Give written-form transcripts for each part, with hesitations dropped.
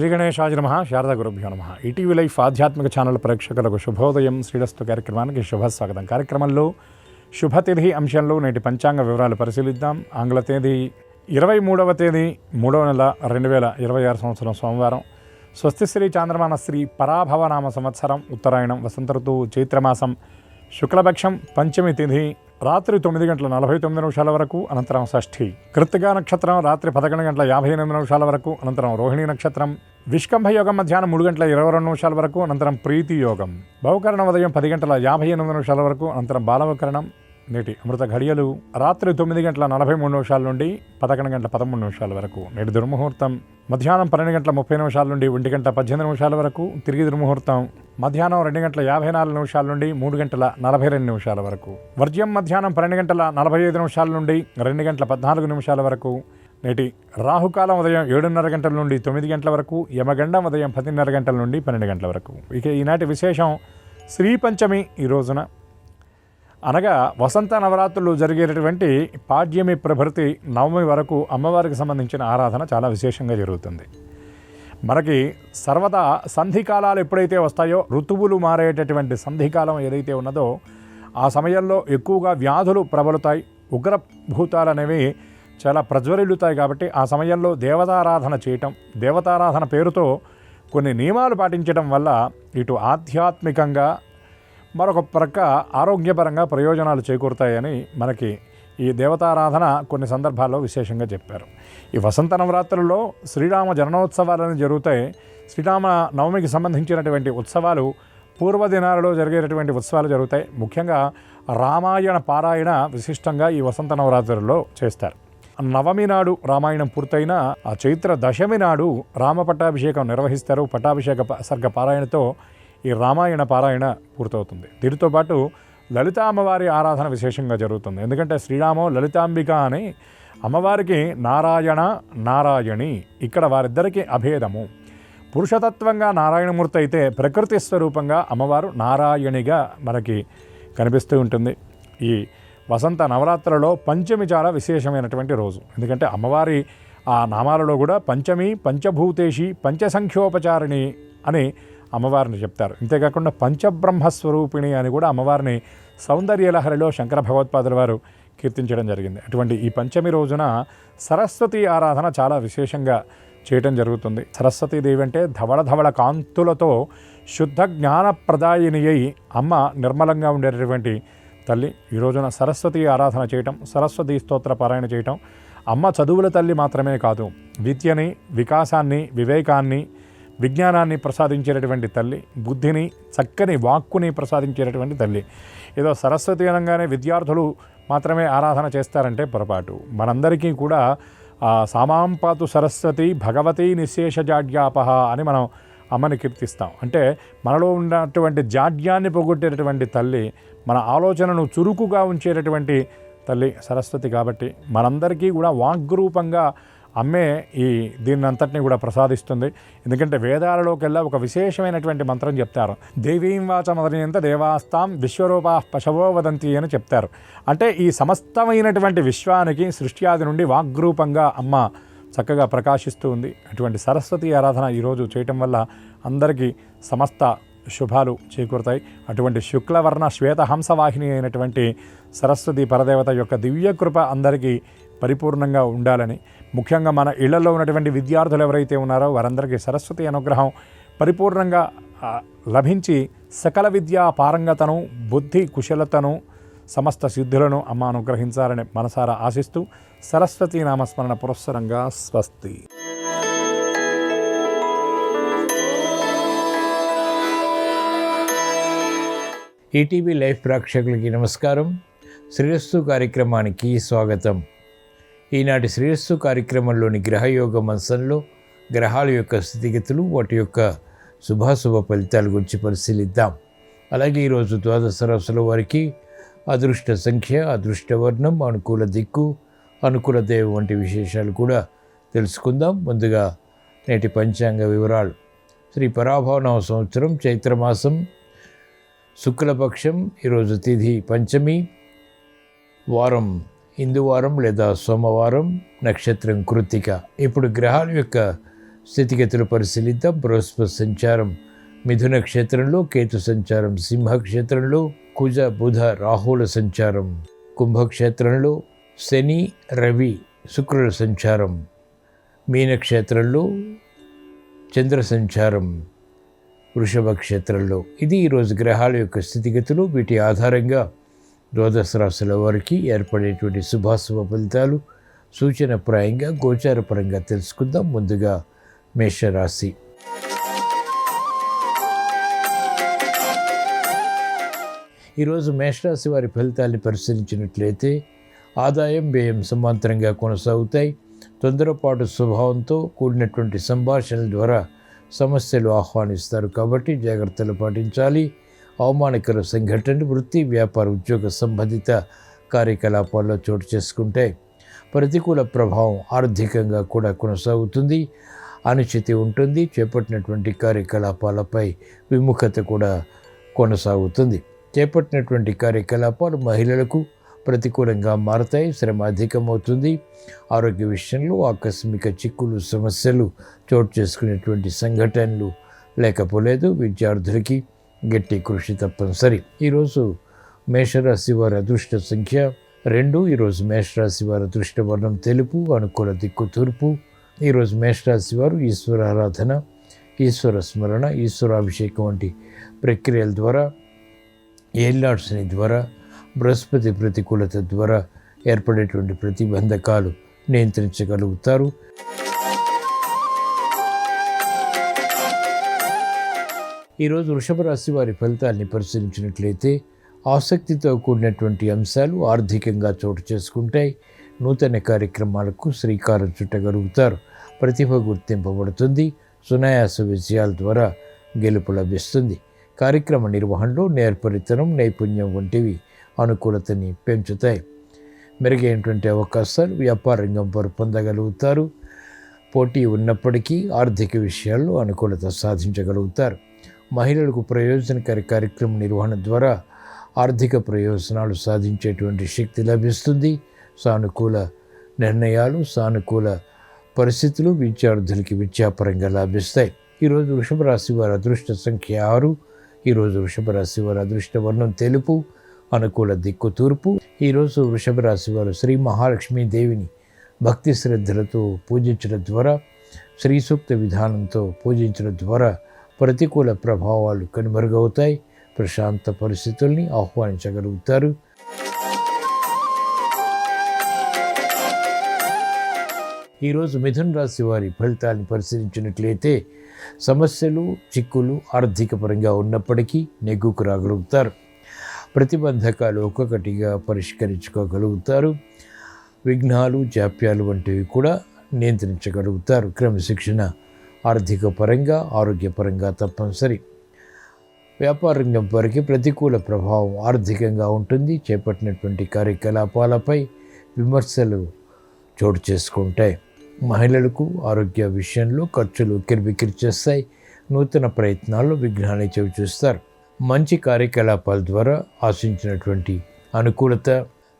శ్రీ గణేశాయ నమః. శారదా గురుభ్యో నమః. ఈటీవీ లైఫ్ ఆధ్యాత్మిక ఛానల్ ప్రేక్షకులకు శుభోదయం. శ్రీరస్తు కార్యక్రమానికి శుభస్వాగతం. కార్యక్రమంలో శుభతిథి అంశంలో నేటి పంచాంగ వివరాలు పరిశీలిద్దాం. ఆంగ్ల తేదీ 23వ తేదీ 3వ నెల 2026 సంవత్సరం సోమవారం. స్వస్తి శ్రీ చాంద్రమాన శ్రీ పరాభవనామ సంవత్సరం ఉత్తరాయణం వసంత ఋతువు చైత్రమాసం శుక్లపక్షం పంచమి తిథి రాత్రి 9:49 వరకు, అనంతరం షష్ఠి. కృత్తికా నక్షత్రం రాత్రి 11:58 వరకు, అనంతరం రోహిణీ నక్షత్రం. విష్కంభ యోగం మధ్యాహ్నం 3:22 వరకు, అనంతరం ప్రీతి యోగం. బహుకరణం ఉదయం 10:58 వరకు, అనంతరం బాలవకరణం. నేటి అమృత ఘడియలు రాత్రి 9:43 నుండి 11:13 వరకు. నేటి దుర్ముహూర్తం మధ్యాహ్నం 12:30 నుండి 1:18 వరకు. తిరిగి దుర్ముహూర్తం మధ్యాహ్నం 2:54 నుండి 3:42 వరకు. వర్జ్యం మధ్యాహ్నం 12:45 నుండి 2:14 వరకు. నేటి రాహుకాలం ఉదయం 7:30 నుండి 9 వరకు. యమగండం ఉదయం 10:30 నుండి 12 వరకు. ఇక ఈనాటి విశేషం శ్రీ పంచమి. ఈ రోజున అనగా వసంత నవరాత్రులు జరిగేటటువంటి పాడ్యమి ప్రభృతి నవమి వరకు అమ్మవారికి సంబంధించిన ఆరాధన చాలా విశేషంగా జరుగుతుంది. మనకి సర్వదా సంధికాలాలు ఎప్పుడైతే వస్తాయో, ఋతువులు మారేటటువంటి సంధికాలం ఏదైతే ఉన్నదో ఆ సమయంలో ఎక్కువగా వ్యాధులు ప్రబలుతాయి, ఉగ్రభూతాలు అనేవి చాలా ప్రజ్వరిల్లుతాయి. కాబట్టి ఆ సమయంలో దేవతారాధన చేయటం, దేవతారాధన పేరుతో కొన్ని నియమాలు పాటించడం వల్ల ఇటు ఆధ్యాత్మికంగా మరొక ప్రక్క ఆరోగ్యపరంగా ప్రయోజనాలు చేకూరుతాయని మనకి ఈ దేవతారాధన కొన్ని సందర్భాల్లో విశేషంగా చెప్పారు. ఈ వసంత నవరాత్రుల్లో శ్రీరామ జననోత్సవాలను జరుగుతాయి. శ్రీరామ నవమికి సంబంధించినటువంటి ఉత్సవాలు పూర్వదినాలలో జరిగేటటువంటి ఉత్సవాలు జరుగుతాయి. ముఖ్యంగా రామాయణ పారాయణ విశిష్టంగా ఈ వసంత నవరాత్రుల్లో చేస్తారు. నవమి నాడు రామాయణం పూర్తయిన ఆ చైత్ర దశమి నాడు రామ పట్టాభిషేకం నిర్వహిస్తారు. పట్టాభిషేక సర్గ పారాయణతో ఈ రామాయణ పారాయణ పూర్తవుతుంది. దీనితో పాటు లలితా అమ్మవారి ఆరాధన విశేషంగా జరుగుతుంది. ఎందుకంటే శ్రీరామో లలితాంబిక అని అమ్మవారికి నారాయణ నారాయణి, ఇక్కడ వారిద్దరికీ అభేదము. పురుషతత్వంగా నారాయణమూర్తి అయితే ప్రకృతి స్వరూపంగా అమ్మవారు నారాయణిగా మనకి కనిపిస్తూ ఉంటుంది. ఈ వసంత నవరాత్రులలో పంచమి చాలా విశేషమైనటువంటి రోజు. ఎందుకంటే అమ్మవారి ఆ నామాలలో కూడా పంచమి, పంచభూతేషి, పంచసంఖ్యోపచారిణి అని అమ్మవారిని చెప్తారు. ఇంతేకాకుండా పంచబ్రహ్మస్వరూపిణి అని కూడా అమ్మవారిని సౌందర్యలహరిలో శంకర భగవత్పాదుల వారు కీర్తించడం జరిగింది. అటువంటి ఈ పంచమి రోజున సరస్వతి ఆరాధన చాలా విశేషంగా చేయటం జరుగుతుంది. సరస్వతీదేవి అంటే ధవళ ధవళ కాంతులతో శుద్ధ జ్ఞాన ప్రదాయిని అయి అమ్మ నిర్మలంగా ఉండేటటువంటి తల్లి. ఈ రోజున సరస్వతి ఆరాధన చేయటం, సరస్వతి స్తోత్ర పారాయణ చేయటం. అమ్మ చదువుల తల్లి మాత్రమే కాదు, విద్యని, వికాసాన్ని, వివేకాన్ని, విజ్ఞానాన్ని ప్రసాదించేటటువంటి తల్లి, బుద్ధిని, చక్కని వాక్కుని ప్రసాదించేటటువంటి తల్లి. ఏదో సరస్వతి అనగానే విద్యార్థులు మాత్రమే ఆరాధన చేస్తారంటే పొరపాటు. మనందరికీ కూడా సామాంపాతు సరస్వతి భగవతి నిశేషజాడ్యాపహ అని మనం అమ్మని కీర్తిస్తాం. అంటే మనలో ఉన్నటువంటి జాడ్యాన్ని పోగొట్టేటటువంటి తల్లి, మన ఆలోచనను చురుకుగా ఉంచేటటువంటి తల్లి సరస్వతి. కాబట్టి మనందరికీ కూడా వాగ్రూపంగా అమ్మే ఈ దీన్నంతటినీ కూడా ప్రసాదిస్తుంది. ఎందుకంటే వేదాలలోకెల్లా ఒక విశేషమైనటువంటి మంత్రం చెప్తారు. దేవీం వాచ మొదలైనంత దేవాస్తాం విశ్వరూపా పశవో వదంతి అని చెప్తారు. అంటే ఈ సమస్తమైనటువంటి విశ్వానికి సృష్ట్యాది నుండి వాగ్రూపంగా అమ్మ చక్కగా ప్రకాశిస్తూ ఉంది. అటువంటి సరస్వతి ఆరాధన ఈరోజు చేయటం వల్ల అందరికీ సమస్త శుభాలు చేకూరుతాయి. అటువంటి శుక్లవర్ణ శ్వేతహంసవాహిని అయినటువంటి సరస్వతి పరదేవత యొక్క దివ్యకృప అందరికీ పరిపూర్ణంగా ఉండాలని, ముఖ్యంగా మన ఇళ్లలో ఉన్నటువంటి విద్యార్థులు ఎవరైతే ఉన్నారో వారందరికీ సరస్వతి అనుగ్రహం పరిపూర్ణంగా లభించి సకల విద్యా పారంగతను, బుద్ధి కుశలతను, సమస్త సిద్ధులను అమ్మ అనుగ్రహించాలని మనసారా ఆశిస్తూ సరస్వతి నామస్మరణ పురస్సరంగా స్వస్తి. ఈటీవీ లైఫ్ ప్రేక్షకులకి నమస్కారం. శ్రీరస్తు కార్యక్రమానికి స్వాగతం. ఈనాటి శ్రీరస్తు కార్యక్రమంలోని గ్రహయోగ అంశంలో గ్రహాల యొక్క స్థితిగతులు, వాటి యొక్క శుభాశుభ ఫలితాల గురించి పరిశీలిద్దాం. అలాగే ఈరోజు ద్వాదశ రాశుల వారికి అదృష్ట సంఖ్య, అదృష్ట వర్ణం, అనుకూల దిక్కు, అనుకూల దేవం వంటి విశేషాలు కూడా తెలుసుకుందాం. ముందుగా నేటి పంచాంగ వివరాలు. శ్రీ పరాభవనామ సంవత్సరం చైత్రమాసం శుక్లపక్షం. ఈరోజు తిథి పంచమి, వారం హిందూ వారం లేదా సోమవారం, నక్షత్రం కృత్తిక. ఇప్పుడు గ్రహాల యొక్క స్థితిగతులు పరిశీలిద్దాం. బృహస్పతి సంచారం మిథున క్షేత్రంలో, కేతు సంచారం సింహక్షేత్రంలో, కుజ బుధ రాహుల సంచారం కుంభక్షేత్రంలో, శని రవి శుక్రుల సంచారం మీనక్షేత్రంలో, చంద్ర సంచారం వృషభ క్షేత్రంలో. ఇది ఈరోజు గ్రహాల యొక్క స్థితిగతులు. వీటి ఆధారంగా ద్వాదశ రాశుల వారికి ఏర్పడేటువంటి శుభాశుభ ఫలితాలు సూచనప్రాయంగా గోచారపరంగా తెలుసుకుందాం. ముందుగా మేషరాశి. ఈరోజు మేషరాశి వారి ఫలితాన్ని పరిశీలించినట్లయితే ఆదాయం వ్యయం సమాంతరంగా కొనసాగుతాయి. తొందరపాటు స్వభావంతో కూడినటువంటి సంభాషణల ద్వారా సమస్యలు ఆహ్వానిస్తారు కాబట్టి జాగ్రత్తలు పాటించాలి. అవమానకర సంఘటనలు వృత్తి, వ్యాపార, ఉద్యోగ సంబంధిత కార్యకలాపాల్లో చోటు చేసుకుంటాయి. ప్రతికూల ప్రభావం ఆర్థికంగా కూడా కొనసాగుతుంది. అనిశ్చితి ఉంటుంది. చేపట్టినటువంటి కార్యకలాపాలపై విముఖత కూడా కొనసాగుతుంది. చేపట్టినటువంటి కార్యకలాపాలు మహిళలకు ప్రతికూలంగా మారతాయి. శ్రమ అధికమవుతుంది. ఆరోగ్య విషయంలో ఆకస్మిక చిక్కులు, సమస్యలు చోటు చేసుకునేటువంటి సంఘటనలు లేకపోలేదు. విద్యార్థులకి గట్టి కృషి తప్పనిసరి. ఈరోజు మేషరాశి వారి అదృష్ట సంఖ్య 2. ఈరోజు మేషరాశి వారి అదృష్ట వర్ణం తెలుపు, అనుకూల దిక్కు తూర్పు. ఈరోజు మేషరాశి వారు ఈశ్వర ఆరాధన, ఈశ్వర స్మరణ, ఈశ్వరాభిషేకం వంటి ప్రక్రియల ద్వారా, ఏళ్ళాడు శని ద్వారా, బృహస్పతి ప్రతికూలత ద్వారా ఏర్పడేటువంటి ప్రతిబంధకాలు నియంత్రించగలుగుతారు. ఈరోజు వృషభ రాశి వారి ఫలితాన్ని పరిశీలించినట్లయితే ఆసక్తితో కూడినటువంటి అంశాలు ఆర్థికంగా చోటు చేసుకుంటాయి. నూతన కార్యక్రమాలకు శ్రీకారం చుట్టగలుగుతారు. ప్రతిభ గుర్తింపబడుతుంది. సునాయాస విజయాల ద్వారా గెలుపు లభిస్తుంది. కార్యక్రమ నిర్వహణలో నేర్పరితనం, నైపుణ్యం వంటివి అనుకూలతని పెంచుతాయి. మెరుగైనటువంటి అవకాశాలు వ్యాపార రంగం వారు పొందగలుగుతారు. పోటీ ఉన్నప్పటికీ ఆర్థిక విషయాల్లో అనుకూలత సాధించగలుగుతారు. మహిళలకు ప్రయోజనకర కార్యక్రమ నిర్వహణ ద్వారా ఆర్థిక ప్రయోజనాలు సాధించేటువంటి శక్తి లభిస్తుంది. సానుకూల నిర్ణయాలు, సానుకూల పరిస్థితులు విద్యార్థులకి విద్యాపరంగా లభిస్తాయి. ఈరోజు వృషభ రాశి వారి అదృష్ట సంఖ్య 6. ఈరోజు వృషభ రాశి వారి అదృష్ట వర్ణం తెలుపు, అనుకూల దిక్కు తూర్పు. ఈరోజు వృషభ రాశి వారు శ్రీ మహాలక్ష్మీ దేవిని భక్తి శ్రద్ధలతో పూజించడం ద్వారా, శ్రీ సూక్త విధానంతో పూజించడం ద్వారా ప్రతికూల ప్రభావాలు కనుమరుగవుతాయి. ప్రశాంత పరిస్థితుల్ని ఆహ్వానించగలుగుతారు. ఈరోజు మిథున రాశి వారి ఫలితాన్ని పరిశీలించినట్లయితే సమస్యలు, చిక్కులు ఆర్థిక పరంగా ఉన్నప్పటికీ నెగ్గుకు రాగలుగుతారు. ప్రతిబంధకాలు ఒక్కొక్కటిగా పరిష్కరించుకోగలుగుతారు. విఘ్నాలు, జాప్యాలు వంటివి కూడా నియంత్రించగలుగుతారు. క్రమశిక్షణ ఆర్థిక పరంగా, ఆరోగ్యపరంగా తప్పనిసరి. వ్యాపార రంగం వారికి ప్రతికూల ప్రభావం ఆర్థికంగా ఉంటుంది. చేపట్టినటువంటి కార్యకలాపాలపై విమర్శలు చోటు చేసుకుంటాయి. మహిళలకు ఆరోగ్య విషయంలో ఖర్చులు కిరిబికిరి చేస్తాయి. నూతన ప్రయత్నాల్లో విఘ్నాన్ని చవిచూస్తారు. మంచి కార్యకలాపాల ద్వారా ఆశించినటువంటి అనుకూలత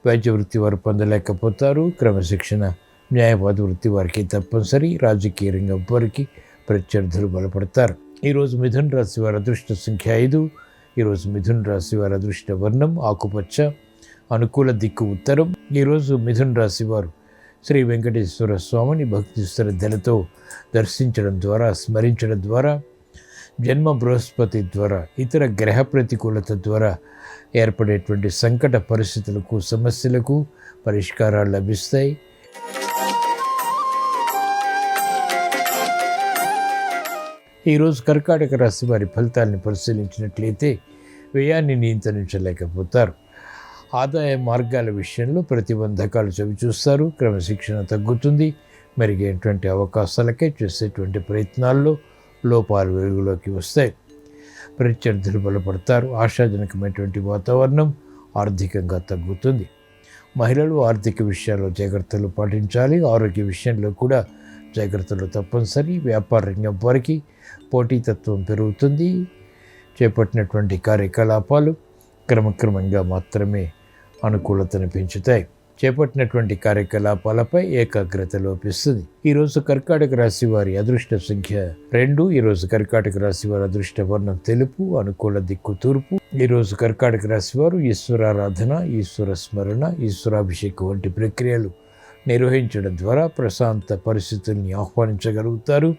వైద్య వృత్తి వారు పొందలేకపోతారు. క్రమశిక్షణ న్యాయవాద వృత్తి వారికి తప్పనిసరి. రాజకీయ రంగం వారికి ప్రత్యర్థులు బలపడతారు. ఈరోజు మిథున రాశి వారి అదృష్ట సంఖ్య 5. ఈరోజు మిథున రాశి వారి అదృష్ట వర్ణం ఆకుపచ్చ, అనుకూల దిక్కు ఉత్తరం. ఈరోజు మిథున రాశి వారు శ్రీ వెంకటేశ్వర స్వామిని భక్తి శ్రద్ధలతో దర్శించడం ద్వారా, స్మరించడం ద్వారా, జన్మ బృహస్పతి ద్వారా, ఇతర గ్రహ ప్రతికూలత ద్వారా ఏర్పడేటువంటి సంకట పరిస్థితులకు, సమస్యలకు పరిష్కారాలు లభిస్తాయి. ఈరోజు కర్కాటక రాశి వారి ఫలితాలను పరిశీలించినట్లయితే వ్యయాన్ని నియంత్రించలేకపోతారు. ఆదాయ మార్గాల విషయంలో ప్రతిబంధకాలు చవిచూస్తారు. క్రమశిక్షణ తగ్గుతుంది. మెరుగైనటువంటి అవకాశాలకే చేసేటువంటి ప్రయత్నాల్లో లోపాలు వెలుగులోకి వస్తాయి. ప్రత్యర్థులు బలపడతారు. ఆశాజనకమైనటువంటి వాతావరణం ఆర్థికంగా తగ్గుతుంది. మహిళలు ఆర్థిక విషయాల్లో జాగ్రత్తలు పాటించాలి. ఆరోగ్య విషయంలో కూడా జాగ్రత్తలు తప్పనిసరి. వ్యాపార రంగం వారికి పోటీతత్వం పెరుగుతుంది. చేపట్టినటువంటి కార్యకలాపాలు క్రమక్రమంగా మాత్రమే అనుకూలతను పెంచుతాయి. చేపట్టినటువంటి కార్యకలాపాలపై ఏకాగ్రత లోపిస్తుంది. ఈరోజు కర్కాటక రాశి వారి అదృష్ట సంఖ్య 2. ఈరోజు కర్కాటక రాశి వారి అదృష్ట వర్ణం తెలుపు, అనుకూల దిక్కు తూర్పు. ఈరోజు కర్కాటక రాశి వారు ఈశ్వరారాధన, ఈశ్వర స్మరణ, ఈశ్వరాభిషేకం వంటి ప్రక్రియలు నిర్వహించడం ద్వారా ప్రశాంత పరిస్థితుల్ని ఆహ్వానించగలుగుతారు.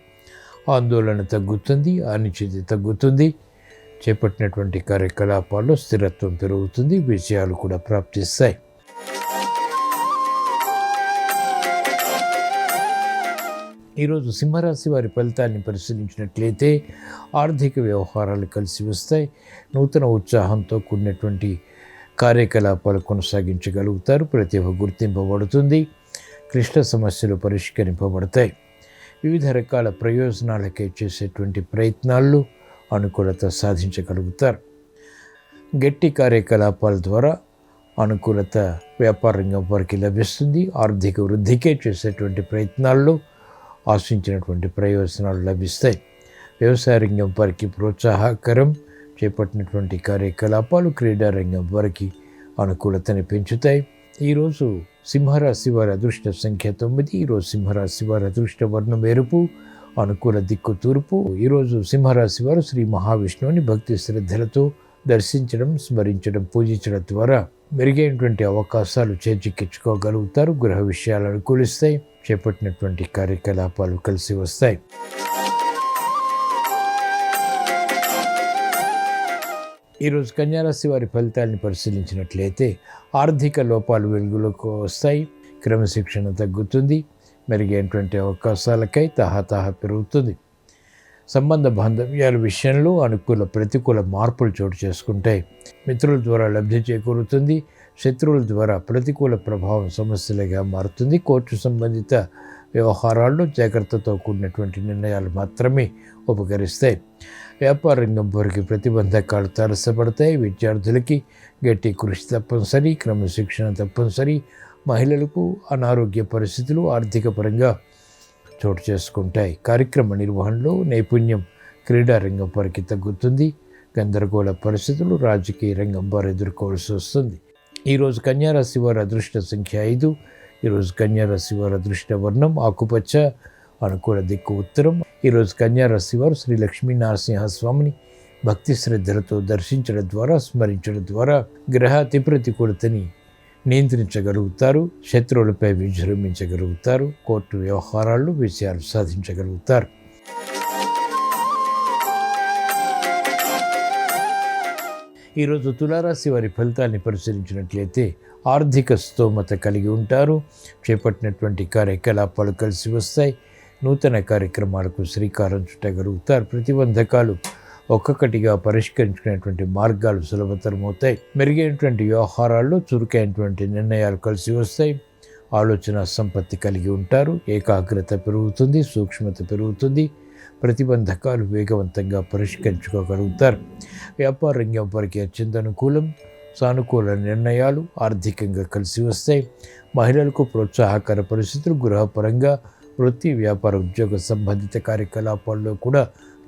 ఆందోళన తగ్గుతుంది, అనిశ్చితి తగ్గుతుంది. చేపట్టినటువంటి కార్యకలాపాల్లో స్థిరత్వం పెరుగుతుంది, విజయాలు కూడా ప్రాప్తిస్తాయి. ఈరోజు సింహరాశి వారి ఫలితాన్ని పరిశీలించినట్లయితే ఆర్థిక వ్యవహారాలు కలిసి వస్తాయి. నూతన ఉత్సాహంతో కూడినటువంటి కార్యకలాపాలు కొనసాగించగలుగుతారు. ప్రతిభ గుర్తింపబడుతుంది. క్లిష్ట సమస్యలు పరిష్కరింపబడతాయి. వివిధ రకాల ప్రయోజనాలకై చేసేటువంటి ప్రయత్నాల్లో అనుకూలత సాధించగలుగుతారు. గట్టి కార్యకలాపాల ద్వారా అనుకూలత వ్యాపార రంగం వారికి లభిస్తుంది. ఆర్థిక వృద్ధికే చేసేటువంటి ప్రయత్నాల్లో ఆశించినటువంటి ప్రయోజనాలు లభిస్తాయి. వ్యవసాయ రంగం వారికి ప్రోత్సాహకరం. చేపట్టినటువంటి కార్యకలాపాలు క్రీడా రంగం వారికి అనుకూలతని పెంచుతాయి. ఈరోజు సింహరాశి వారి అదృష్ట సంఖ్య 9. ఈరోజు సింహరాశి వారి అదృష్ట వర్ణం ఎరుపు, అనుకూల దిక్కు తూర్పు. ఈరోజు సింహరాశి వారు శ్రీ మహావిష్ణువుని భక్తి శ్రద్ధలతో దర్శించడం, స్మరించడం, పూజించడం ద్వారా మెరుగైనటువంటి అవకాశాలు చేజిక్కించుకోగలుగుతారు. గృహ విషయాలు అనుకూలిస్తాయి. చేపట్టినటువంటి కార్యకలాపాలు కలిసి వస్తాయి. ఈరోజు కన్యారాశి వారి ఫలితాలను పరిశీలించినట్లయితే ఆర్థిక లోపాలు వెలుగులోకి వస్తాయి. క్రమశిక్షణ తగ్గుతుంది. మెరుగైనటువంటి అవకాశాలకై తహతహ పెరుగుతుంది. సంబంధ బాంధవ్యాల విషయంలో అనుకూల ప్రతికూల మార్పులు చోటు చేసుకుంటాయి. మిత్రుల ద్వారా లబ్ధి చేకూరుతుంది. శత్రువుల ద్వారా ప్రతికూల ప్రభావం సమస్యలుగా మారుతుంది. కోర్టు సంబంధిత వ్యవహారాల్లో జాగ్రత్తతో కూడినటువంటి నిర్ణయాలు మాత్రమే ఉపకరిస్తాయి. వ్యాపార రంగం వారికి ప్రతిబంధకాలు తారసపడతాయి. విద్యార్థులకి గట్టి కృషి తప్పనిసరి, క్రమశిక్షణ తప్పనిసరి. మహిళలకు అనారోగ్య పరిస్థితులు ఆర్థిక పరంగా చోటు చేసుకుంటాయి. కార్యక్రమ నిర్వహణలో నైపుణ్యం క్రీడా రంగం వారికి తగ్గుతుంది. గందరగోళ పరిస్థితులు రాజకీయ రంగం వారు ఎదుర్కోవాల్సి వస్తుంది. ఈరోజు కన్యారాశి వారి అదృష్ట సంఖ్య 5. ఈరోజు కన్యారాశి వారి అదృష్ట వర్ణం ఆకుపచ్చ, అనుకూల దిక్కు ఉత్తరం. ఈరోజు కన్యారాశి వారు శ్రీ లక్ష్మీ నరసింహస్వామిని భక్తి శ్రద్ధలతో దర్శించడం ద్వారా, స్మరించడం ద్వారా గ్రహ అతి ప్రతికూలతని నియంత్రించగలుగుతారు. శత్రువులపై విజృంభించగలుగుతారు. కోర్టు వ్యవహారాల్లో విజయాలు సాధించగలుగుతారు. ఈరోజు తులారాశి వారి ఫలితాన్ని పరిశీలించినట్లయితే ఆర్థిక స్తోమత కలిగి ఉంటారు. చేపట్టినటువంటి కార్యకలాపాలు కలిసి వస్తాయి. నూతన కార్యక్రమాలకు శ్రీకారం చుట్టగలుగుతారు. ప్రతిబంధకాలు ఒక్కొక్కటిగా పరిష్కరించుకునేటువంటి మార్గాలు సులభతరమవుతాయి. మెరుగైనటువంటి వ్యవహారాల్లో చురుకైనటువంటి నిర్ణయాలు కలిసి వస్తాయి. ఆలోచన సంపత్తి కలిగి ఉంటారు. ఏకాగ్రత పెరుగుతుంది. సూక్ష్మత పెరుగుతుంది. ప్రతిబంధకాలు వేగవంతంగా పరిష్కరించుకోగలుగుతారు. వ్యాపార రంగం వారికి అత్యంత అనుకూలం. సానుకూల నిర్ణయాలు ఆర్థికంగా కలిసి వస్తాయి. మహిళలకు ప్రోత్సాహకర పరిస్థితులు గృహపరంగా, వృత్తి, వ్యాపార, ఉద్యోగ సంబంధిత కార్యకలాపాల్లో కూడా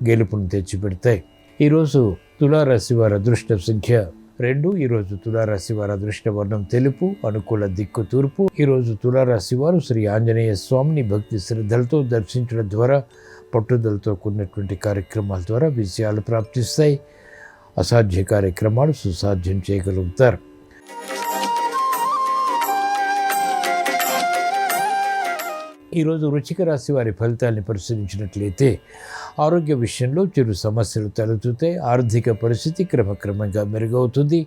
గెలుపును తెచ్చిపెడతాయి. ఈరోజు తులారాశి వారి అదృష్ట సంఖ్య 2. ఈరోజు తులారాశి వారి అదృష్ట వర్ణం తెలుపు, అనుకూల దిక్కు తూర్పు. ఈరోజు తులారాశి వారు శ్రీ ఆంజనేయ స్వామిని భక్తి శ్రద్ధలతో దర్శించడం ద్వారా, పట్టుదలతో కూడినటువంటి కార్యక్రమాల ద్వారా విజయాలు ప్రాప్తిస్తాయి. అసాధ్య కార్యక్రమాలు సుసాధ్యం చేయగలుగుతారు. ఈరోజు వృశ్చిక రాశి వారి ఫలితాన్ని పరిశీలించినట్లయితే ఆరోగ్య విషయంలో చిరు సమస్యలు తలెత్తుతాయి. ఆర్థిక పరిస్థితి క్రమక్రమంగా మెరుగవుతుంది.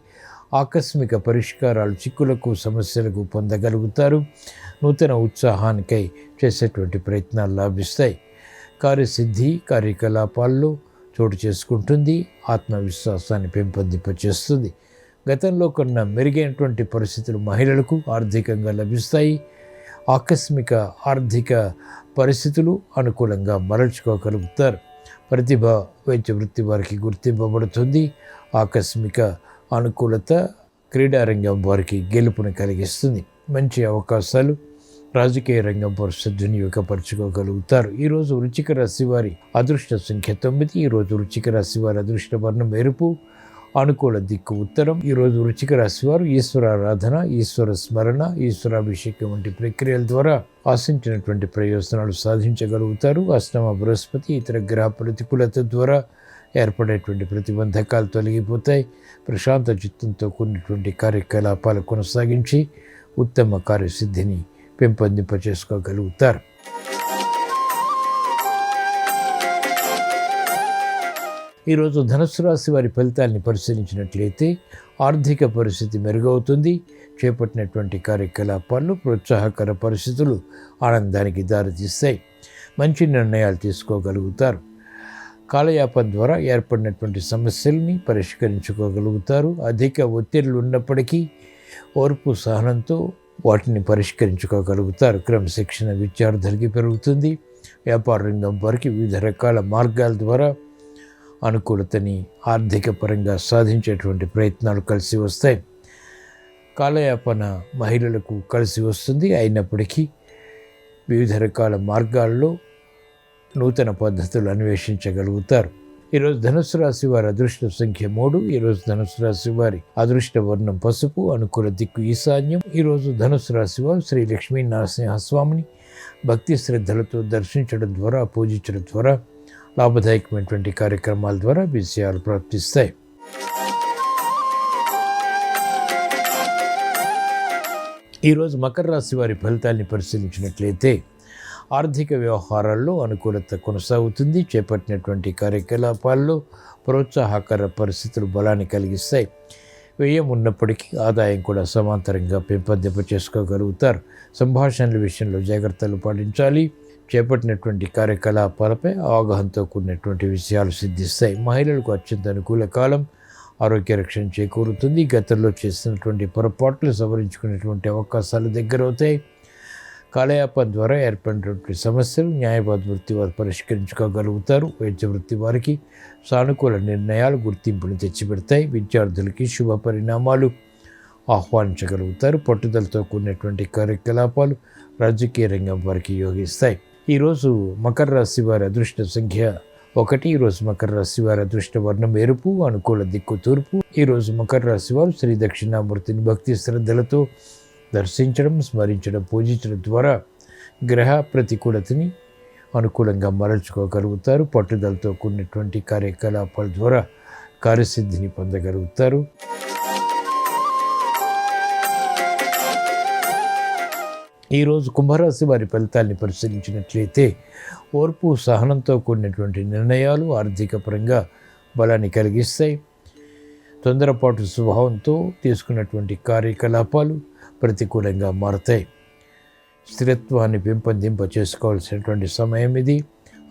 ఆకస్మిక పరిష్కారాలు చిక్కులకు, సమస్యలకు పొందగలుగుతారు. నూతన ఉత్సాహానికై చేసేటువంటి ప్రయత్నాలు లాభిస్తాయి. కార్యసిద్ధి కార్యకలాపాల్లో చోటు చేసుకుంటుంది. ఆత్మవిశ్వాసాన్ని పెంపొందింపచేస్తుంది. గతంలో కొన్న మెరుగైనటువంటి పరిస్థితులు మహిళలకు ఆర్థికంగా లభిస్తాయి. ఆకస్మిక ఆర్థిక పరిస్థితులు అనుకూలంగా మరల్చుకోగలుగుతారు. ప్రతిభ వైద్య వృత్తి వారికి గుర్తింపబడుతుంది. ఆకస్మిక అనుకూలత క్రీడా రంగం వారికి గెలుపును కలిగిస్తుంది. మంచి అవకాశాలు రాజకీయ రంగం వారు సద్వినియోగపరచుకోగలుగుతారు. ఈరోజు వృశ్చిక రాశి వారి అదృష్ట సంఖ్య 9. ఈరోజు వృశ్చిక రాశి వారి అదృష్ట వర్ణం ఎరుపు, అనుకూల దిక్కు ఉత్తరం. ఈరోజు వృశ్చిక రాశి వారు ఈశ్వరారాధన, ఈశ్వర స్మరణ, ఈశ్వరాభిషేకం వంటి ప్రక్రియల ద్వారా ఆశించినటువంటి ప్రయోజనాలు సాధించగలుగుతారు. అష్టమ బృహస్పతి ఇతర గ్రహ ప్రతికూలత ద్వారా ఏర్పడేటువంటి ప్రతిబంధకాలు తొలగిపోతాయి. ప్రశాంత చిత్తంతో కూడినటువంటి కార్యకలాపాలు కొనసాగించి ఉత్తమ కార్యసిద్ధిని పెంపొందింపచేసుకోగలుగుతారు. ఈరోజు ధనుస్సు రాశి వారి ఫలితాన్ని పరిశీలించినట్లయితే ఆర్థిక పరిస్థితి మెరుగవుతుంది. చేపట్టినటువంటి కార్యకలాపాల్లో ప్రోత్సాహకర పరిస్థితులు ఆనందానికి దారితీస్తాయి. మంచి నిర్ణయాలు తీసుకోగలుగుతారు. కాలయాపన ద్వారా ఏర్పడినటువంటి సమస్యల్ని పరిష్కరించుకోగలుగుతారు. అధిక ఒత్తిళ్లు ఉన్నప్పటికీ ఓర్పు సహనంతో వాటిని పరిష్కరించుకోగలుగుతారు. క్రమశిక్షణ విద్యార్థులకి పెరుగుతుంది. వ్యాపార రంగం వారికి వివిధ రకాల మార్గాల ద్వారా అనుకూలతని ఆర్థిక పరంగా సాధించేటువంటి ప్రయత్నాలు కలిసి వస్తాయి. కాలయాపన మహిళలకు కలిసి వస్తుంది. అయినప్పటికీ వివిధ రకాల మార్గాల్లో నూతన పద్ధతులు అన్వేషించగలుగుతారు. ఈరోజు ధనుస్సు రాశి వారి అదృష్ట సంఖ్య 3. ఈరోజు ధనుస్సు రాశి వారి అదృష్ట వర్ణం పసుపు. అనుకూల దిక్కు ఈశాన్యం. ఈరోజు ధనుస్సు రాశి వారు శ్రీ లక్ష్మీ నరసింహస్వామిని భక్తి శ్రద్ధలతో దర్శించడం ద్వారా, పూజించడం ద్వారా లాభదాయకమైనటువంటి కార్యక్రమాల ద్వారా విజయాలు ప్రాప్తిస్తాయి. ఈరోజు మకర రాశి వారి ఫలితాన్ని పరిశీలించినట్లయితే ఆర్థిక వ్యవహారాల్లో అనుకూలత కొనసాగుతుంది. చేపట్టినటువంటి కార్యకలాపాల్లో ప్రోత్సాహకర పరిస్థితులు బలాన్ని కలిగిస్తాయి. వ్యయం ఉన్నప్పటికీ ఆదాయం కూడా సమాంతరంగా పెంపొందింప చేసుకోగలుగుతారు. సంభాషణల విషయంలో జాగ్రత్తలు పాటించాలి. చేపట్టినటువంటి కార్యకలాపాలపై అవగాహనతో కూడినటువంటి విషయాలు సిద్ధిస్తాయి. మహిళలకు అత్యంత అనుకూల కాలం. ఆరోగ్య రక్షణ చేకూరుతుంది. గతంలో చేసినటువంటి పొరపాట్లు సవరించుకునేటువంటి అవకాశాలు దగ్గరవుతాయి. కాలయాపన ద్వారా ఏర్పడినటువంటి సమస్యలు న్యాయవాద వృత్తి వారు పరిష్కరించుకోగలుగుతారు. వైద్య వృత్తి వారికి సానుకూల నిర్ణయాలు గుర్తింపును తెచ్చిపెడతాయి. విద్యార్థులకి శుభ పరిణామాలు ఆహ్వానించగలుగుతారు. పట్టుదలతో కూడినటువంటి కార్యకలాపాలు రాజకీయ రంగం వారికి యోగిస్తాయి. ఈరోజు మకర రాశి వారి అదృష్ట సంఖ్య 1. ఈరోజు మకర రాశి వారి అదృష్ట వర్ణం ఎరుపు. అనుకూల దిక్కు తూర్పు. ఈరోజు మకర రాశి వారు శ్రీ దక్షిణామూర్తిని భక్తి శ్రద్ధలతో దర్శించడం, స్మరించడం, పూజించడం ద్వారా గ్రహ ప్రతికూలతని అనుకూలంగా మరల్చుకోగలుగుతారు. పట్టుదలతో కూడినటువంటి కార్యకలాపాల ద్వారా కార్యసిద్ధిని పొందగలుగుతారు. ఈరోజు కుంభరాశి వారి ఫలితాన్ని పరిశీలించినట్లయితే ఓర్పు సహనంతో కూడినటువంటి నిర్ణయాలు ఆర్థిక పరంగా బలాన్ని కలిగిస్తాయి. తొందరపాటు స్వభావంతో తీసుకున్నటువంటి కార్యకలాపాలు ప్రతికూలంగా మారతాయి. స్థిరత్వాన్ని పెంపొందింప చేసుకోవాల్సినటువంటి సమయం ఇది.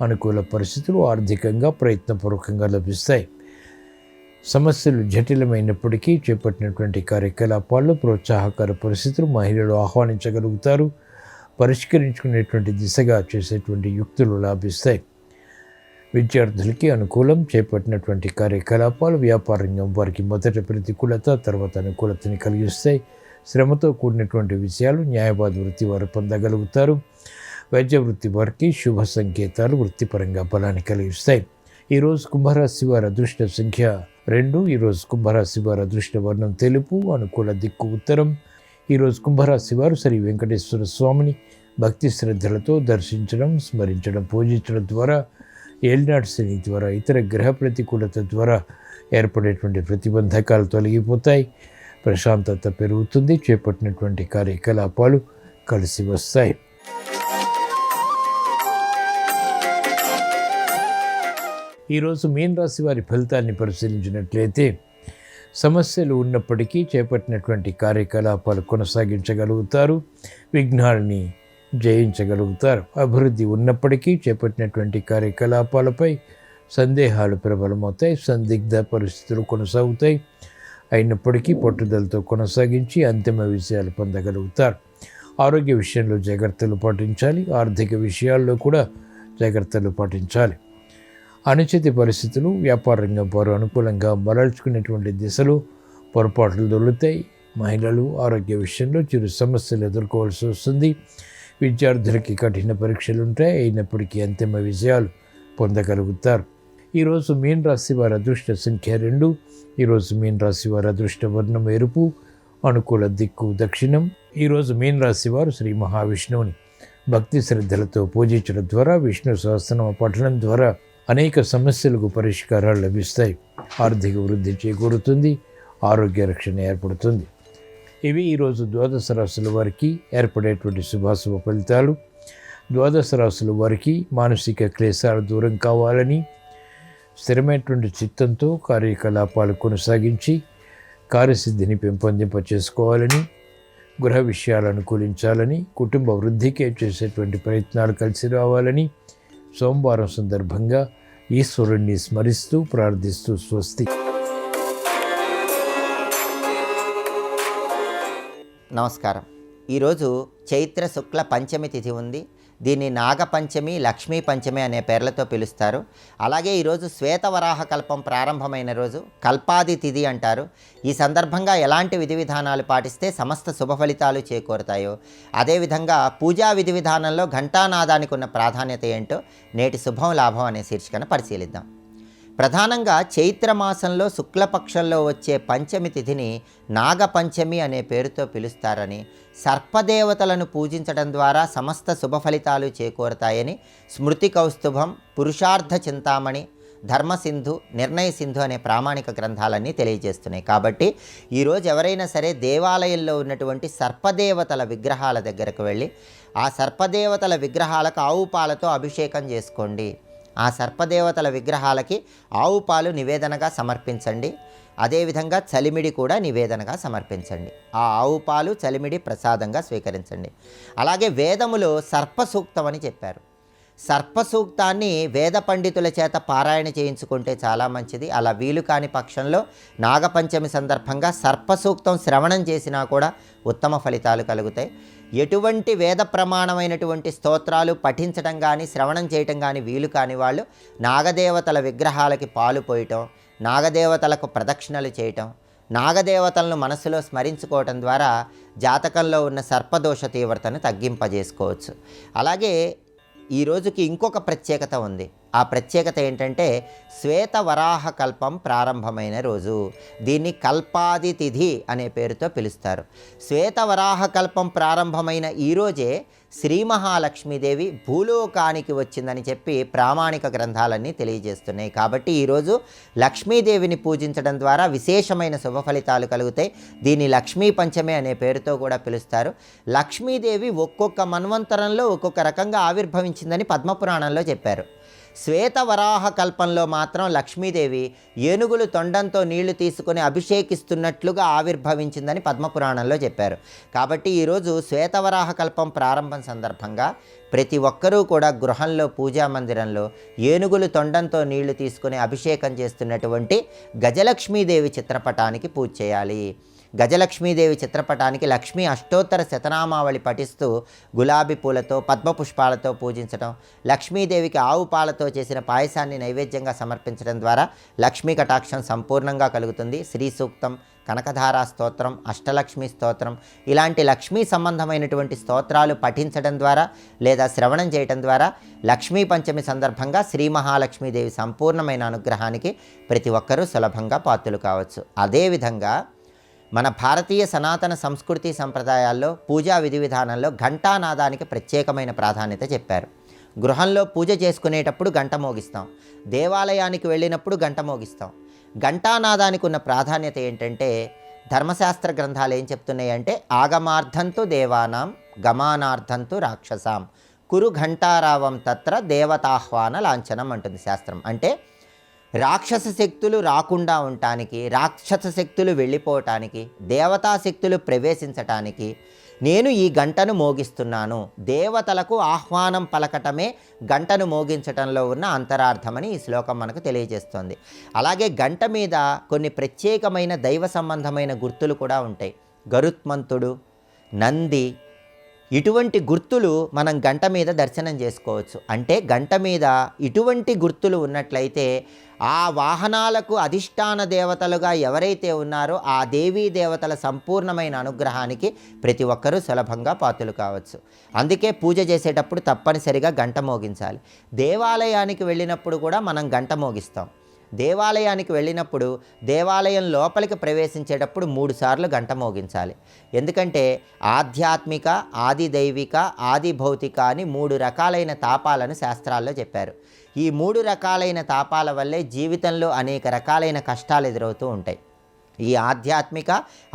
అనుకూల పరిస్థితులు ఆర్థికంగా ప్రయత్నపూర్వకంగా లభిస్తాయి. సమస్యలు జటిలమైనప్పటికీ చేపట్టినటువంటి కార్యకలాపాల్లో ప్రోత్సాహకర పరిస్థితులు మహిళలు ఆహ్వానించగలుగుతారు. పరిష్కరించుకునేటువంటి దిశగా చేసేటువంటి యుక్తులు లాభిస్తాయి. విద్యార్థులకి అనుకూలం. చేపట్టినటువంటి కార్యకలాపాలు వ్యాపార రంగం వారికి మొదట ప్రతికూలత, తర్వాత అనుకూలతని కలిగిస్తాయి. శ్రమతో కూడినటువంటి విషయాలు న్యాయవాద వృత్తి వారు పొందగలుగుతారు. వైద్య వృత్తి వారికి శుభ సంకేతాలు వృత్తిపరంగా బలాన్ని కలిగిస్తాయి. ఈరోజు కుంభరాశి వారి అదృష్ట సంఖ్య 2. ఈరోజు కుంభరాశి వారి అదృష్ట వర్ణం తెలుపు. అనుకూల దిక్కు ఉత్తరం. ఈరోజు కుంభరాశి వారు శ్రీ వెంకటేశ్వర స్వామిని భక్తి శ్రద్ధలతో దర్శించడం, స్మరించడం, పూజించడం ద్వారా ఏలినాటి శని ద్వారా ఇతర గ్రహ ప్రతికూలత ద్వారా ఏర్పడేటువంటి ప్రతిబంధకాలు తొలగిపోతాయి. ప్రశాంతత పెరుగుతుంది. చేపట్టినటువంటి కార్యకలాపాలు కలిసి వస్తాయి. ఈరోజు మీన రాశి వారి ఫలితాన్ని పరిశీలించినట్లయితే సమస్యలు ఉన్నప్పటికీ చేపట్టినటువంటి కార్యకలాపాలు కొనసాగించగలుగుతారు. విఘ్నాలని జయించగలుగుతారు. అభివృద్ధి ఉన్నప్పటికీ చేపట్టినటువంటి కార్యకలాపాలపై సందేహాలు ప్రబలమవుతాయి. సందిగ్ధ పరిస్థితులు కొనసాగుతాయి. అయినప్పటికీ పట్టుదలతో కొనసాగించి అంతిమ విజయాలు పొందగలుగుతారు. ఆరోగ్య విషయంలో జాగ్రత్తలు పాటించాలి. ఆర్థిక విషయాల్లో కూడా జాగ్రత్తలు పాటించాలి. అనుచిత పరిస్థితులు వ్యాపార రంగం వారు అనుకూలంగా మరల్చుకునేటువంటి దిశలు పొరపాట్లు దొరుకుతాయి. మహిళలు ఆరోగ్య విషయంలో చిరు సమస్యలు ఎదుర్కోవాల్సి వస్తుంది. విద్యార్థులకి కఠిన పరీక్షలు ఉంటాయి. అయినప్పటికీ అంతిమ విజయాలు పొందగలుగుతారు. ఈరోజు మీన రాశి వారి అదృష్ట సంఖ్య 2. ఈరోజు మీన రాశి వారి అదృష్ట వర్ణం ఎరుపు, అనుకూల దిక్కు దక్షిణం. ఈరోజు మీన రాశి వారు శ్రీ మహావిష్ణువుని భక్తి శ్రద్ధలతో పూజించడం ద్వారా, విష్ణు సహస్రనామ పఠనం ద్వారా అనేక సమస్యలకు పరిష్కారాలు లభిస్తాయి. ఆర్థిక వృద్ధి చేకూరుతుంది, ఆరోగ్య రక్షణ ఏర్పడుతుంది. ఇవి ఈరోజు ద్వాదశ రాశుల వారికి ఏర్పడేటువంటి శుభాశుభ ఫలితాలు. ద్వాదశ రాశుల వారికి మానసిక క్లేశాలు దూరం కావాలని, స్థిరమైనటువంటి చిత్తంతో కార్యకలాపాలు కొనసాగించి కార్యసిద్ధిని పెంపొందింపచేసుకోవాలని, గృహ విషయాలు అనుకూలించాలని, కుటుంబ వృద్ధికి చేసేటువంటి ప్రయత్నాలు కలిసి రావాలని సోమవారం సందర్భంగా ఈశ్వరుణ్ణి స్మరిస్తూ ప్రార్థిస్తూ స్వస్తి. నమస్కారం. ఈరోజు చైత్ర శుక్ల పంచమి తిథి ఉంది. దీన్ని నాగపంచమి, లక్ష్మీ పంచమి అనే పేర్లతో పిలుస్తారు. అలాగే ఈరోజు శ్వేతవరాహ కల్పం ప్రారంభమైన రోజు, కల్పాది తిథి అంటారు. ఈ సందర్భంగా ఎలాంటి విధి విధానాలు పాటిస్తే సమస్త శుభ ఫలితాలు చేకూరుతాయో, అదేవిధంగా పూజా విధి విధానంలో ఘంటానాదానికి ఉన్న ప్రాధాన్యత ఏంటో నేటి శుభం లాభం అనే శీర్షికను పరిశీలిద్దాం. ప్రధానంగా చైత్రమాసంలో శుక్లపక్షంలో వచ్చే పంచమి తిథిని నాగపంచమి అనే పేరుతో పిలుస్తారని, సర్పదేవతలను పూజించడం ద్వారా సమస్త శుభ ఫలితాలు చేకూరుతాయని స్మృతి కౌస్తుభం, పురుషార్థ చింతామణి, ధర్మసింధు, నిర్ణయ సింధు అనే ప్రామాణిక గ్రంథాలన్నీ తెలియజేస్తున్నాయి. కాబట్టి ఈరోజు ఎవరైనా సరే దేవాలయంలో ఉన్నటువంటి సర్పదేవతల విగ్రహాల దగ్గరకు వెళ్ళి ఆ సర్పదేవతల విగ్రహాలకు ఆవు పాలతో అభిషేకం చేసుకోండి. ఆ సర్పదేవతల విగ్రహాలకి ఆవు పాలు నివేదనగా సమర్పించండి. అదేవిధంగా చలిమిడి కూడా నివేదనగా సమర్పించండి. ఆ ఆవు పాలు, చలిమిడి ప్రసాదంగా స్వీకరించండి. అలాగే వేదములో సర్పసూక్తం అని చెప్పారు. సర్పసూక్తాన్ని వేద పండితుల చేత పారాయణ చేయించుకుంటే చాలా మంచిది. అలా వీలు కాని పక్షంలో నాగపంచమి సందర్భంగా సర్పసూక్తం శ్రవణం చేసినా కూడా ఉత్తమ ఫలితాలు కలుగుతాయి. ఎటువంటి వేద ప్రమాణమైనటువంటి స్తోత్రాలు పఠించడం కానీ శ్రవణం చేయటం కానీ వీలు కాని వాళ్ళు నాగదేవతల విగ్రహాలకి పాలు పోయటం, నాగదేవతలకు ప్రదక్షిణలు చేయటం, నాగదేవతలను మనసులో స్మరించుకోవటం ద్వారా జాతకంలో ఉన్న సర్పదోష తీవ్రతను తగ్గింపజేసుకోవచ్చు. అలాగే ఈ రోజుకి ఇంకొక ప్రత్యేకత ఉంది. ఆ ప్రత్యేకత ఏంటంటే శ్వేతవరాహ కల్పం ప్రారంభమైన రోజు. దీన్ని కల్పాది తిథి అనే పేరుతో పిలుస్తారు. శ్వేతవరాహ కల్పం ప్రారంభమైన ఈరోజే శ్రీ మహాలక్ష్మీదేవి భూలోకానికి వచ్చిందని చెప్పి ప్రామాణిక గ్రంథాలన్నీ తెలియజేస్తున్నాయి. కాబట్టి ఈరోజు లక్ష్మీదేవిని పూజించడం ద్వారా విశేషమైన శుభ ఫలితాలు కలుగుతాయి. దీన్ని లక్ష్మీ పంచమి అనే పేరుతో కూడా పిలుస్తారు. లక్ష్మీదేవి ఒక్కొక్క మన్వంతరంలో ఒక్కొక్క రకంగా ఆవిర్భవించిందని పద్మపురాణంలో చెప్పారు. శ్వేతవరాహ కల్పంలో మాత్రం లక్ష్మీదేవి ఏనుగులు తొండంతో నీళ్లు తీసుకుని అభిషేకిస్తున్నట్లుగా ఆవిర్భవించిందని పద్మపురాణంలో చెప్పారు. కాబట్టి ఈరోజు శ్వేతవరాహ కల్పం ప్రారంభం సందర్భంగా ప్రతి ఒక్కరూ కూడా గృహంలో, పూజా మందిరంలో ఏనుగులు తొండంతో నీళ్లు తీసుకుని అభిషేకం చేస్తున్నటువంటి గజలక్ష్మీదేవి చిత్రపటానికి పూజ చేయాలి. గజలక్ష్మీదేవి చిత్రపటానికి లక్ష్మీ అష్టోత్తర శతనామావళి పఠిస్తూ గులాబీ పూలతో, పద్మపుష్పాలతో పూజించడం, లక్ష్మీదేవికి ఆవు పాలతో చేసిన పాయసాన్ని నైవేద్యంగా సమర్పించడం ద్వారా లక్ష్మీ కటాక్షం సంపూర్ణంగా కలుగుతుంది. శ్రీ సూక్తం, కనకధారా స్తోత్రం, అష్టలక్ష్మి స్తోత్రం ఇలాంటి లక్ష్మీ సంబంధమైనటువంటి స్తోత్రాలు పఠించడం ద్వారా లేదా శ్రవణం చేయటం ద్వారా లక్ష్మీ పంచమి సందర్భంగా శ్రీ మహాలక్ష్మీదేవి సంపూర్ణమైన అనుగ్రహానికి ప్రతి ఒక్కరూ సులభంగా పాత్రులు కావచ్చు. అదేవిధంగా మన భారతీయ సనాతన సంస్కృతి సంప్రదాయాల్లో పూజా విధి విధానంలో ఘంటానాదానికి ప్రత్యేకమైన ప్రాధాన్యత చెప్పారు. గృహంలో పూజ చేసుకునేటప్పుడు గంట మోగిస్తాం, దేవాలయానికి వెళ్ళినప్పుడు గంట మోగిస్తాం. ఘంటానాదానికి ఉన్న ప్రాధాన్యత ఏంటంటే ధర్మశాస్త్ర గ్రంథాలు ఏం చెప్తున్నాయంటే ఆగమార్థంతు దేవానాం గమానార్థంతు రాక్షసాం కురు ఘంటారావం తత్ర దేవతాహ్వాన లాంఛనం అంటుంది శాస్త్రం. అంటే రాక్షస శక్తులు రాకుండా ఉండటానికి, రాక్షస శక్తులు వెళ్ళిపోవటానికి, దేవతా శక్తులు ప్రవేశించటానికి నేను ఈ గంటను మోగిస్తున్నాను. దేవతలకు ఆహ్వానం పలకటమే గంటను మోగించటంలో ఉన్న అంతరార్థమని ఈ శ్లోకం మనకు తెలియజేస్తోంది. అలాగే గంట మీద కొన్ని ప్రత్యేకమైన దైవ సంబంధమైన గుర్తులు కూడా ఉంటాయి. గరుత్మంతుడు, నంది, ఇటువంటి గుర్తులు మనం గంట మీద దర్శనం చేసుకోవచ్చు. అంటే గంట మీద ఇటువంటి గుర్తులు ఉన్నట్లయితే ఆ వాహనాలకు అధిష్టాన దేవతలుగా ఎవరైతే ఉన్నారో ఆ దేవీ దేవతల సంపూర్ణమైన అనుగ్రహానికి ప్రతి ఒక్కరూ సులభంగా పాత్రలు కావచ్చు. అందుకే పూజ చేసేటప్పుడు తప్పనిసరిగా గంట మోగించాలి. దేవాలయానికి వెళ్ళినప్పుడు కూడా మనం గంట మోగిస్తాం. దేవాలయానికి వెళ్ళినప్పుడు దేవాలయం లోపలికి ప్రవేశించేటప్పుడు 3 సార్లు గంట మోగించాలి. ఎందుకంటే ఆధ్యాత్మిక, ఆది దైవిక, ఆది భౌతిక అని 3 రకాలైన తాపాలను శాస్త్రాల్లో చెప్పారు. ఈ 3 రకాలైన తాపాల వల్లే జీవితంలో అనేక రకాలైన కష్టాలు ఎదురవుతూ ఉంటాయి. ఈ ఆధ్యాత్మిక,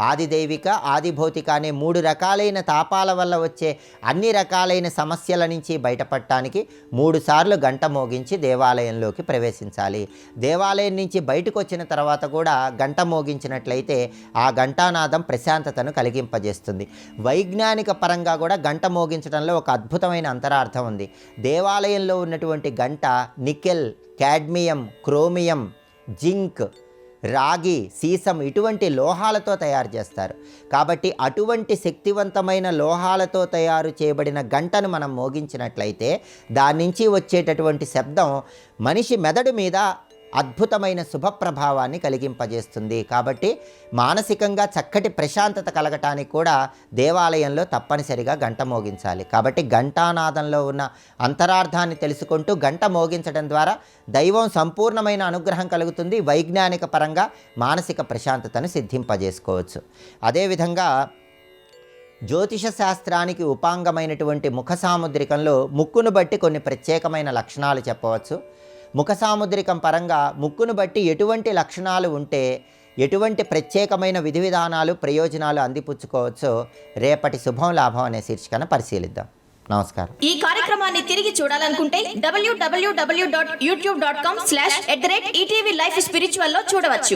ఆది దైవిక, ఆది భౌతిక అనే 3 రకాలైన తాపాల వల్ల వచ్చే అన్ని రకాలైన సమస్యల నుంచి బయటపడటానికి 3 సార్లు గంట మోగించి దేవాలయంలోకి ప్రవేశించాలి. దేవాలయం నుంచి బయటకు వచ్చిన తర్వాత కూడా గంట మోగించినట్లయితే ఆ ఘంటానాదం ప్రశాంతతను కలిగింపజేస్తుంది. వైజ్ఞానిక పరంగా కూడా గంట మోగించడంలో ఒక అద్భుతమైన అంతరార్థం ఉంది. దేవాలయంలో ఉన్నటువంటి గంట నికెల్, కాడ్మియం, క్రోమియం, జింక్, రాగి, సీసం ఇటువంటి లోహాలతో తయారు చేస్తారు. కాబట్టి అటువంటి శక్తివంతమైన లోహాలతో తయారు చేయబడిన గంటను మనం మోగించినట్లయితే దాని నుంచి వచ్చేటటువంటి శబ్దం మనిషి మెదడు మీద అద్భుతమైన శుభప్రభావాన్ని కలిగింపజేస్తుంది. కాబట్టి మానసికంగా చక్కటి ప్రశాంతత కలగటానికి కూడా దేవాలయంలో తప్పనిసరిగా గంట మోగించాలి. కాబట్టి ఘంటానాదంలో ఉన్న అంతరార్థాన్ని తెలుసుకుంటూ గంట మోగించడం ద్వారా దైవం సంపూర్ణమైన అనుగ్రహం కలుగుతుంది. వైజ్ఞానిక పరంగా మానసిక ప్రశాంతతను సిద్ధింపజేసుకోవచ్చు. అదేవిధంగా జ్యోతిష శాస్త్రానికి ఉపాంగమైనటువంటి ముఖ సాముద్రికంలో ముక్కును బట్టి కొన్ని ప్రత్యేకమైన లక్షణాలు చెప్పవచ్చు. ముఖ సాముద్రికం పరంగా ముక్కును బట్టి ఎటువంటి లక్షణాలు ఉంటే ఎటువంటి ప్రత్యేకమైన విధి విధానాలు, ప్రయోజనాలు అందిపుచ్చుకోవచ్చో రేపటి శుభం లాభం అనే శీర్షికను పరిశీలిద్దాం. నమస్కారం. ఈ కార్యక్రమాన్ని తిరిగి చూడాలనుకుంటే www.youtube.com/ETV Life Spiritual లో చూడవచ్చు.